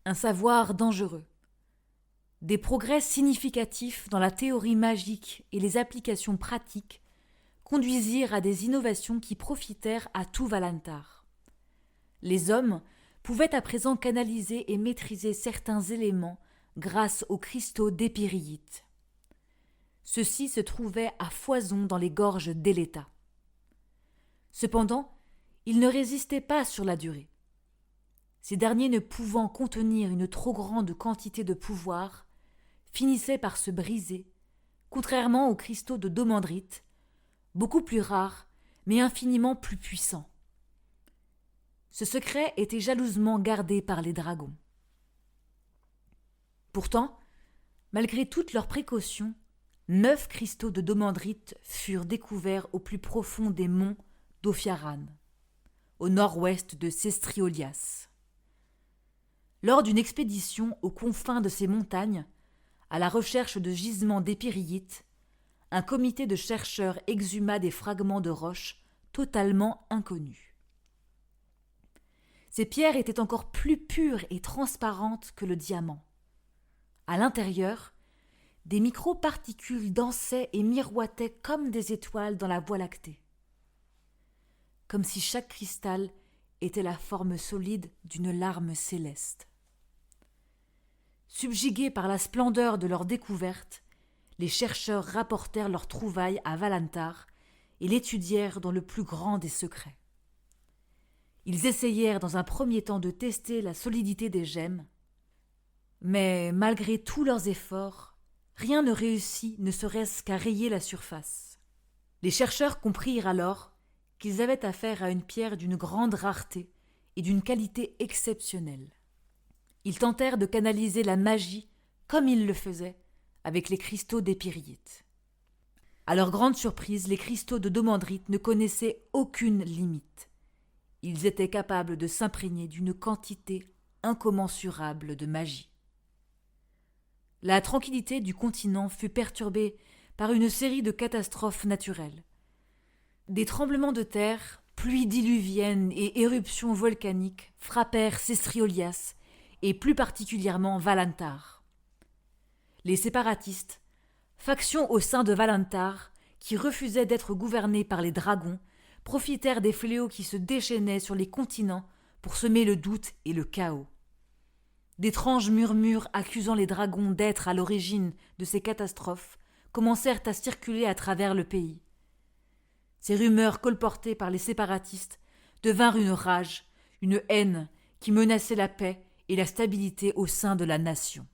Un savoir dangereux. Des progrès significatifs dans la théorie magique et les applications pratiques conduisirent à des innovations qui profitèrent à tout Valentar. Les hommes pouvaient à présent canaliser et maîtriser certains éléments grâce aux cristaux d'épéryite. Ceux-ci se trouvaient à foison dans les gorges d'Eleta. Cependant, ils ne résistaient pas sur la durée. Ces derniers, ne pouvant contenir une trop grande quantité de pouvoir, finissaient par se briser, contrairement aux cristaux de domandrite, beaucoup plus rares, mais infiniment plus puissants. Ce secret était jalousement gardé par les dragons. Pourtant, malgré toutes leurs précautions, 9 cristaux de domandrite furent découverts au plus profond des monts d'Ophiaran, au nord-ouest de Sestriolias. Lors d'une expédition aux confins de ces montagnes, à la recherche de gisements d'épéryite, un comité de chercheurs exhuma des fragments de roches totalement inconnus. Ces pierres étaient encore plus pures et transparentes que le diamant. À l'intérieur, des microparticules dansaient et miroitaient comme des étoiles dans la Voie lactée. Comme si chaque cristal était la forme solide d'une larme céleste. Subjugués par la splendeur de leur découverte, les chercheurs rapportèrent leur trouvaille à Valentar et l'étudièrent dans le plus grand des secrets. Ils essayèrent dans un premier temps de tester la solidité des gemmes, mais malgré tous leurs efforts, rien ne réussit ne serait-ce qu'à rayer la surface. Les chercheurs comprirent alors qu'ils avaient affaire à une pierre d'une grande rareté et d'une qualité exceptionnelle. Ils tentèrent de canaliser la magie comme ils le faisaient avec les cristaux d'épéryite. À leur grande surprise, les cristaux de domandrite ne connaissaient aucune limite. Ils étaient capables de s'imprégner d'une quantité incommensurable de magie. La tranquillité du continent fut perturbée par une série de catastrophes naturelles. Des tremblements de terre, pluies diluviennes et éruptions volcaniques frappèrent Sestriolias et plus particulièrement Valentar. Les séparatistes, faction au sein de Valentar qui refusait d'être gouvernée par les dragons, profitèrent des fléaux qui se déchaînaient sur les continents pour semer le doute et le chaos. D'étranges murmures accusant les dragons d'être à l'origine de ces catastrophes commencèrent à circuler à travers le pays. Ces rumeurs colportées par les séparatistes devinrent une rage, une haine qui menaçait la paix et la stabilité au sein de la nation.